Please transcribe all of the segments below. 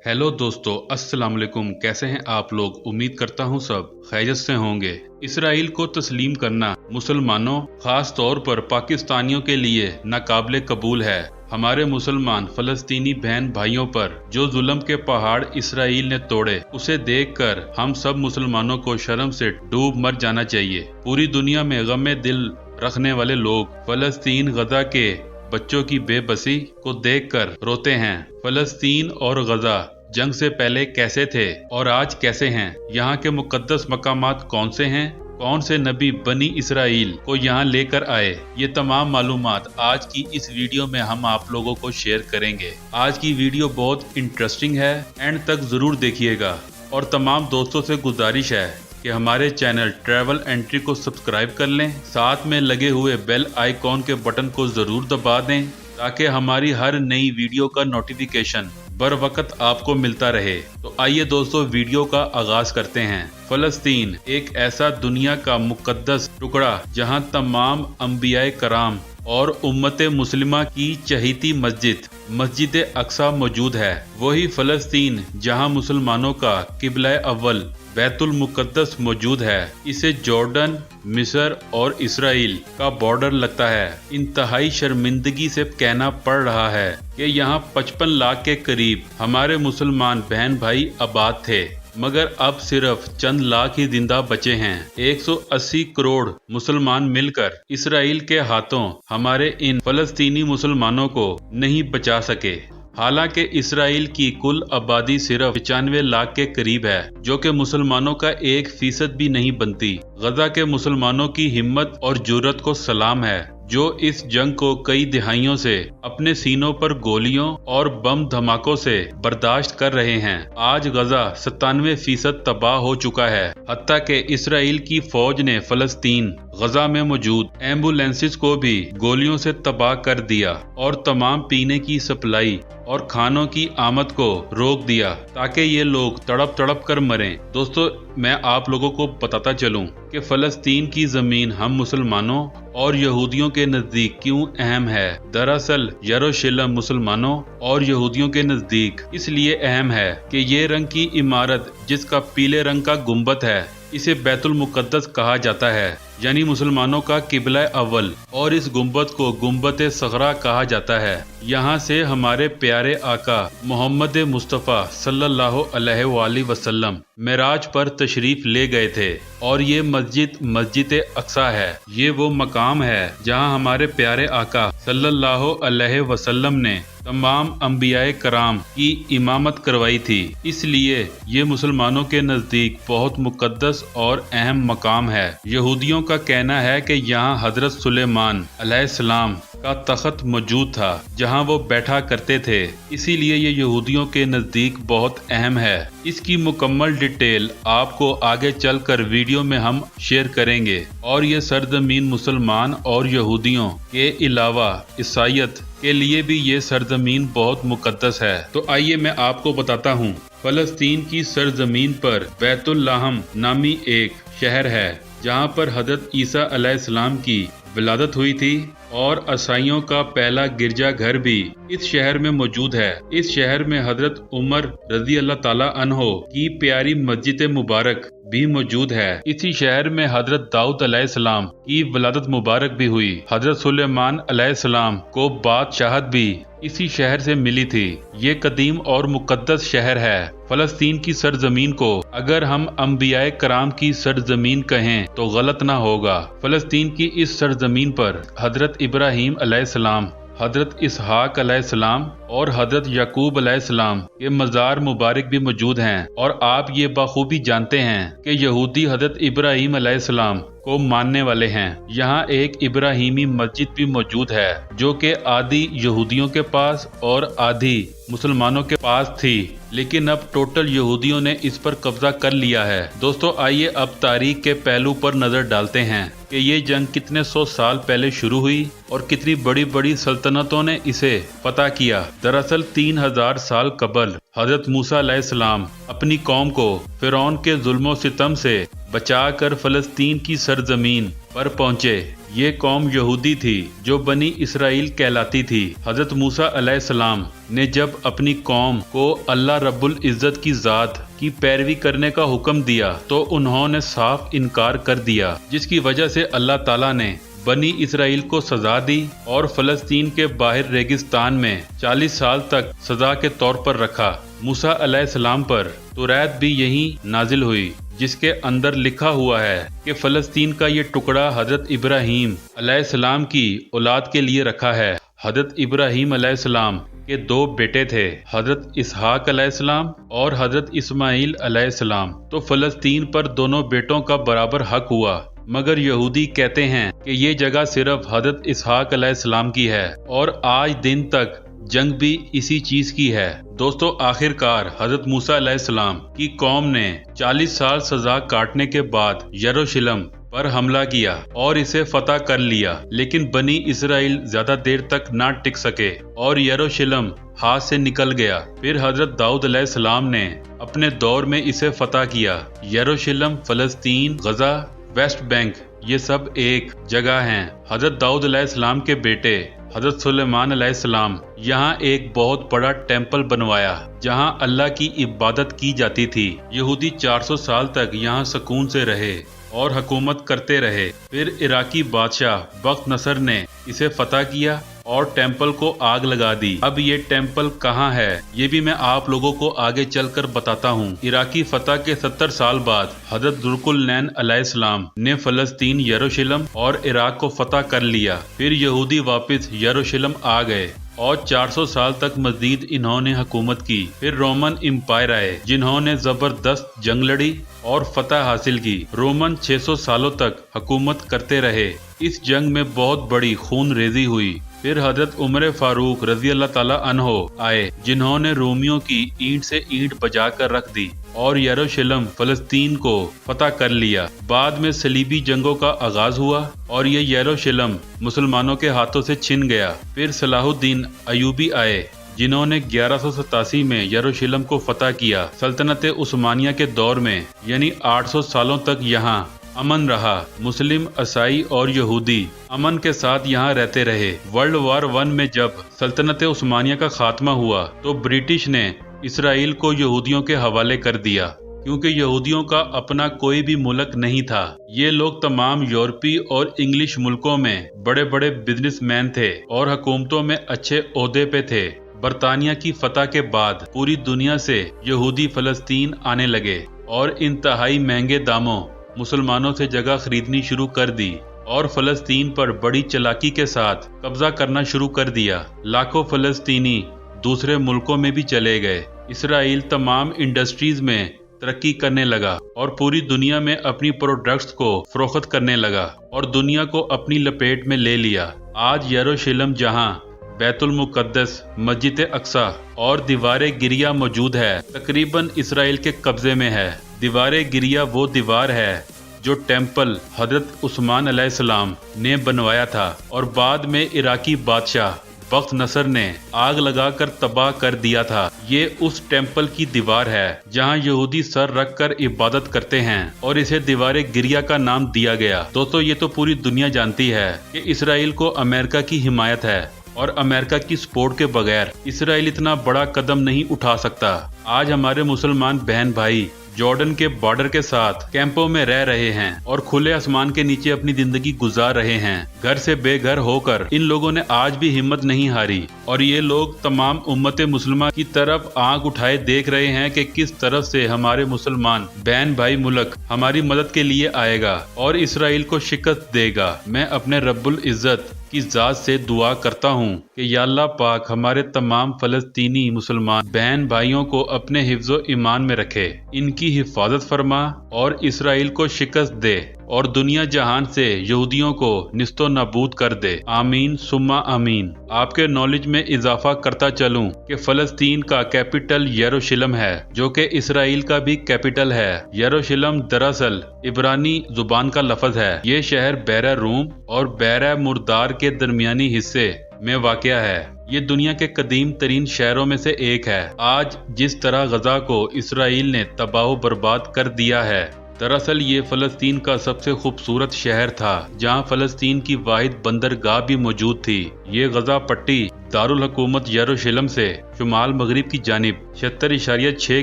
Hello दोस्तों, अस्सलाम वालेकुम। कैसे हैं आप लोग? उम्मीद करता हूं सब खैरियत से होंगे। इसराइल को तस्लीम करना मुसलमानों, खास तौर पर पाकिस्तानियों के लिए नाकाबिले कबूल है। हमारे मुसलमान फलस्तीनी बहन भाइयों पर जो जुल्म के पहाड़ इसराइल ने तोड़े, उसे देखकर हम सब मुसलमानों को शर्म से डूब मर जाना चाहिए। पूरी दुनिया में गम दिल रखने वाले लोग फलस्तीन गजा के बच्चों की बेबसी को देखकर रोते हैं। फलस्तीन और गजा जंग से पहले कैसे थे और आज कैसे हैं? यहाँ के मुकद्दस मकामात कौन से हैं? कौन से नबी बनी इसराइल को यहाँ लेकर आए? ये तमाम मालूमात आज की इस वीडियो में हम आप लोगों को शेयर करेंगे। आज की वीडियो बहुत इंटरेस्टिंग है, एंड तक जरूर देखिएगा। और तमाम दोस्तों से गुजारिश है कि हमारे चैनल ट्रैवल एंट्री को सब्सक्राइब कर लें, साथ में लगे हुए बेल आइकॉन के बटन को जरूर दबा दें ताकि हमारी हर नई वीडियो का नोटिफिकेशन बर वक्त आपको मिलता रहे। तो आइए दोस्तों, वीडियो का आगाज करते हैं। फलस्तीन एक ऐसा दुनिया का मुकद्दस टुकड़ा जहां तमाम अंबियाए कराम और उम्मते मुस्लिमा की चहीती मस्जिद अक्सा मौजूद है। वही फलस्तीन जहां मुसलमानों का किबला अव्वल बैतुल मुकद्दस मौजूद है। इसे जॉर्डन, मिस्र और इसराइल का बॉर्डर लगता है। इंतहाई शर्मिंदगी से कहना पड़ रहा है कि यहाँ 55 लाख के करीब हमारे मुसलमान बहन भाई आबाद थे, मगर अब सिर्फ चंद लाख ही जिंदा बचे हैं। 180 करोड़ मुसलमान मिलकर इसराइल के हाथों हमारे इन फलस्तीनी मुसलमानों को नहीं बचा सके। हालांकि इसराइल की कुल आबादी सिर्फ 95 लाख के करीब है, जो कि मुसलमानों का 1% भी नहीं बनती। गजा के मुसलमानों की हिम्मत और जुर्रत को सलाम है, जो इस जंग को कई दिहाइयों से अपने सीनों पर गोलियों और बम धमाकों से बर्दाश्त कर रहे हैं। आज गजा 97% तबाह हो चुका है, हत्ता कि इसराइल की फौज ने फलस्तीन गजा में मौजूद एम्बुलेंसेस को भी गोलियों से तबाह कर दिया और तमाम पीने की सप्लाई और खानों की आमद को रोक दिया ताकि ये लोग तड़प तड़प कर मरें। दोस्तों, मैं आप लोगों को बताता चलूं कि फलस्तीन की जमीन हम मुसलमानों और यहूदियों के नजदीक क्यों अहम है। दरअसल यरूशलेम मुसलमानों और यहूदियों के नजदीक इसलिए अहम है कि ये रंग की इमारत, जिसका पीले रंग का गुंबद है, इसे बैतुल मुकद्दस कहा जाता है, यानी मुसलमानों का किबला अव्वल, और इस गुंबद को गुंबद सगरा कहा जाता है। यहाँ से हमारे प्यारे आका मोहम्मद मुस्तफ़ा सल्लल्लाहु अलैहि वसल्लम मेराज पर तशरीफ ले गए थे, और ये मस्जिद अक्सा है। ये वो मकाम है जहाँ हमारे प्यारे आका सल्लल्लाहु अलैहि वसल्लम ने तमाम अंबियाए कराम की इमामत करवाई थी। इसलिए ये मुसलमानों के नजदीक बहुत मुकद्दस और अहम मकाम है। यहूदियों का कहना है कि यहाँ हजरत सुलेमान अलैहिस्सलाम का तख्त मौजूद था, जहाँ वो बैठा करते थे। इसीलिए ये यहूदियों के नजदीक बहुत अहम है। इसकी मुकम्मल डिटेल आपको आगे चलकर वीडियो में हम शेयर करेंगे। और ये सरजमीन मुसलमान और यहूदियों के अलावा ईसाईयत के लिए भी ये सरजमीन बहुत मुकद्दस है। तो आइए मैं आपको बताता हूँ। फलस्तीन की सरजमीन पर बैतुल लाहम नामी एक शहर है, जहाँ पर हजरत ईसा अलैहिस्सलाम की विलादत हुई थी, और ईसाइयों का पहला गिरजा घर भी इस शहर में मौजूद है। इस शहर में हजरत उमर रजी अल्लाह ताला अन्हो की प्यारी मस्जिद मुबारक भी मौजूद है। इसी शहर में हजरत दाऊद अलैहिस्सलाम की विलादत मुबारक भी हुई। हजरत सुलेमान अलैहिस्सलाम को बादशाहत भी इसी शहर से मिली थी। ये कदीम और मुकद्दस शहर है। फलस्तीन की सरजमीन को अगर हम अंबियाए कराम की सरजमीन कहें तो गलत ना होगा। फलस्तीन की इस सरजमीन पर हजरत इब्राहीम अलैहिस्सलाम, हजरत इसहाक अलैहिस्सलाम और हजरत याकूब अलैहिस्सलाम के मज़ार मुबारक भी मौजूद हैं। और आप ये बखूबी जानते हैं कि यहूदी हजरत इब्राहीम अलैहिस्सलाम को मानने वाले हैं। यहाँ एक इब्राहिमी मस्जिद भी मौजूद है, जो कि आधी यहूदियों के पास और आधी मुसलमानों के पास थी, लेकिन अब टोटल यहूदियों ने इस पर कब्जा कर लिया है। दोस्तों, आइए अब तारीख के पहलू पर नजर डालते हैं कि ये जंग कितने सौ साल पहले शुरू हुई और कितनी बड़ी बड़ी सल्तनतों ने इसे फतह किया। दरअसल 3000 साल कबल हजरत मूसा अलैहिस्सलाम अपनी कौम को फिरौन के जुल्मों सितम से बचाकर फलस्तीन की सरजमीन पर पहुंचे। ये कौम यहूदी थी जो बनी इसराइल कहलाती थी। हजरत मूसा अलैहिस्सलाम ने जब अपनी कौम को अल्लाह रब्बुल इज्जत की जात की पैरवी करने का हुक्म दिया तो उन्होंने साफ इनकार कर दिया, जिसकी वजह से अल्लाह ताला ने बनी इसराइल को सजा दी और फलस्तीन के बाहर रेगिस्तान में 40 साल तक सजा के तौर पर रखा। मूसा अलैहिस्सलाम पर तौरात भी यही नाजिल हुई, जिसके अंदर लिखा हुआ है कि फलस्तीन का ये टुकड़ा हजरत इब्राहीम अलैहिस्सलाम की औलाद के लिए रखा है। हजरत इब्राहीम अलैहिस्सलाम के 2 बेटे थे, हजरत इसहाक अलैहिस्सलाम और हजरत इस्माइल अलैहिस्सलाम। तो फलस्तीन पर दोनों बेटों का बराबर हक हुआ, मगर यहूदी कहते हैं कि ये जगह सिर्फ हजरत इसहाक अलैहिस्सलाम की है और आज दिन तक जंग भी इसी चीज की है। दोस्तों, आखिरकार हजरत मूसा अलैहिस्सलाम की कौम ने 40 साल सजा काटने के बाद यरूशलेम पर हमला किया और इसे फतह कर लिया, लेकिन बनी इसराइल ज्यादा देर तक ना टिक सके और यरूशलेम हाथ से निकल गया। फिर हजरत दाऊद अलैहिस्सलाम ने अपने दौर में इसे फतह किया। यरूशलेम, फलस्तीन, गजा, वेस्ट बैंक, ये सब एक जगह हैं। हजरत दाऊद अलैहिस्सलाम के बेटे हजरत सुलेमान अलैहिस्सलाम यहाँ एक बहुत बड़ा टेम्पल बनवाया जहाँ अल्लाह की इबादत की जाती थी। यहूदी 400 साल तक यहाँ सुकून से रहे और हुकूमत करते रहे। फिर इराकी बादशाह बख्त नसर ने इसे फतह किया और टेम्पल को आग लगा दी। अब ये टेम्पल कहाँ है ये भी मैं आप लोगों को आगे चलकर बताता हूँ। इराकी फतह के 70 साल बाद हजरत जुल्कुरनैन अलैहिस्सलाम ने फलस्तीन, यरूशलेम और इराक को फतह कर लिया। फिर यहूदी वापस यरूशलेम आ गए और 400 साल तक मजीद इन्होंने हुकूमत की। फिर रोमन एम्पायर आए जिन्होंने जबरदस्त जंग लड़ी और फतह हासिल की। रोमन 600 सालों तक हुकूमत करते रहे। इस जंग में बहुत बड़ी खून रेजी हुई। फिर हजरत उमर फारूक रजी अल्लाह ताला अन्हो आए जिन्होंने रोमियों की ईंट से ईंट बजा कर रख दी और यरूशलेम, फलस्तीन को फतह कर लिया। बाद में सलीबी जंगों का आगाज हुआ और ये यरूशलेम मुसलमानों के हाथों से छिन गया। फिर सलाहुद्दीन अयूबी आए जिन्होंने 1187 में यरूशलेम को फतह किया। सल्तनत उस्मानिया के दौर में यानी 800 सालों तक यहाँ अमन रहा। मुस्लिम, ईसाई और यहूदी अमन के साथ यहाँ रहते रहे। वर्ल्ड वार 1 में जब सल्तनत उस्मानिया का खात्मा हुआ तो ब्रिटिश ने इसराइल को यहूदियों के हवाले कर दिया, क्योंकि यहूदियों का अपना कोई भी मुल्क नहीं था। ये लोग तमाम यूरोपीय और इंग्लिश मुल्कों में बड़े बड़े बिजनेसमैन थे और हुकूमतों में अच्छे ओहदे पे थे। बरतानिया की फतह के बाद पूरी दुनिया से यहूदी फलस्तीन आने लगे और इंतहाई महंगे दामों मुसलमानों से जगह खरीदनी शुरू कर दी और फलस्तीन पर बड़ी चालाकी के साथ कब्जा करना शुरू कर दिया। लाखों फलस्तीनी दूसरे मुल्कों में भी चले गए। इसराइल तमाम इंडस्ट्रीज में तरक्की करने लगा और पूरी दुनिया में अपनी प्रोडक्ट्स को फरोख्त करने लगा और दुनिया को अपनी लपेट में ले लिया। आज यरूशलेम जहां बैतुल मुकद्दस, मस्जिद अक्सा और दीवारे गिरिया मौजूद है, तकरीबन इसराइल के कब्जे में है। दीवारे गिरिया वो दीवार है जो टेम्पल हजरत उस्मान अलैहिस्सलाम ने बनवाया था और बाद में इराकी बादशाह बख्त नसर ने आग लगाकर तबाह कर दिया था। ये उस टेम्पल की दीवार है जहां यहूदी सर रख कर इबादत करते हैं और इसे दीवारे गिरिया का नाम दिया गया। दोस्तों, ये तो पूरी दुनिया जानती है कि इसराइल को अमेरिका की हिमायत है और अमेरिका की सपोर्ट के बगैर इसराइल इतना बड़ा कदम नहीं उठा सकता। आज हमारे मुसलमान बहन भाई जॉर्डन के बॉर्डर के साथ कैंपों में रह रहे हैं और खुले आसमान के नीचे अपनी जिंदगी गुजार रहे हैं। घर से बेघर होकर इन लोगों ने आज भी हिम्मत नहीं हारी और ये लोग तमाम उम्मत मुसलमान की तरफ आंख उठाए देख रहे हैं कि किस तरफ से हमारे मुसलमान बहन भाई मुल्क हमारी मदद के लिए आएगा और इसराइल को शिकस्त देगा। मैं अपने रब्बुल इज्जत की जात से दुआ करता हूँ कि या अल्लाह पाक हमारे तमाम फलस्तीनी मुसलमान बहन भाइयों को अपने हिफ्ज़ो ईमान में रखे, इनकी हिफाजत फरमा और इसराइल को शिकस्त दे और दुनिया जहान से यहूदियों को निस्तो नाबूद कर दे। आमीन सुम्मा आमीन। आपके नॉलेज में इजाफा करता चलूं कि फलस्तीन का कैपिटल यरूशलेम है जो कि इसराइल का भी कैपिटल है। यरूशलेम दरअसल इब्रानी जुबान का लफ्ज है। ये शहर बहरा रूम और बहरा मुर्दार के दरमियानी हिस्से में वाक़या है। ये दुनिया के कदीम तरीन शहरों में से एक है। आज जिस तरह गजा को इसराइल ने तबाह बर्बाद कर दिया है, दरअसल ये फ़लस्तीन का सबसे खूबसूरत शहर था, जहां फ़लस्तीन की वाहिद बंदरगाह भी मौजूद थी। ये गजा पट्टी दारुल हुकूमत यरूशलेम से शुमाल मगरिब की जानिब 76.6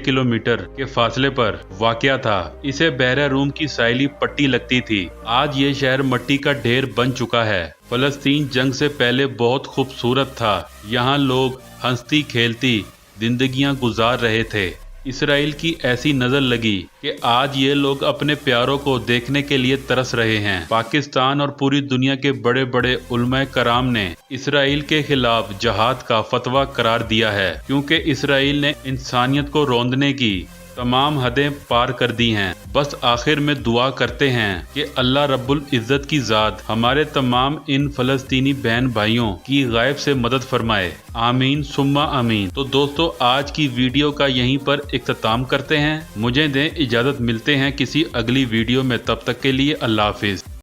किलोमीटर के फासले पर वाक़या था। इसे बहरा रूम की साहिली पट्टी लगती थी। आज ये शहर मिट्टी का ढेर बन चुका है। फ़लस्तीन जंग से पहले बहुत खूबसूरत था। यहाँ लोग हंसती खेलती जिंदगियां गुजार रहे थे। इसराइल की ऐसी नजर लगी कि आज ये लोग अपने प्यारों को देखने के लिए तरस रहे हैं। पाकिस्तान और पूरी दुनिया के बड़े बड़े उलमा कराम ने इसराइल के खिलाफ जहाद का फतवा करार दिया है, क्योंकि इसराइल ने इंसानियत को रौंदने की तमाम हदें पार कर दी हैं। बस आखिर में दुआ करते हैं कि अल्लाह रब्बुल इज़्ज़त की ज़ात हमारे तमाम इन फ़लस्तीनी बहन भाइयों की गायब से मदद फरमाए। आमीन सुम्मा आमीन। तो दोस्तों, आज की वीडियो का यहीं पर इख्तिताम करते हैं। मुझे दें इजाज़त, मिलते हैं किसी अगली वीडियो में। तब तक के लिए अल्लाह हाफिज़।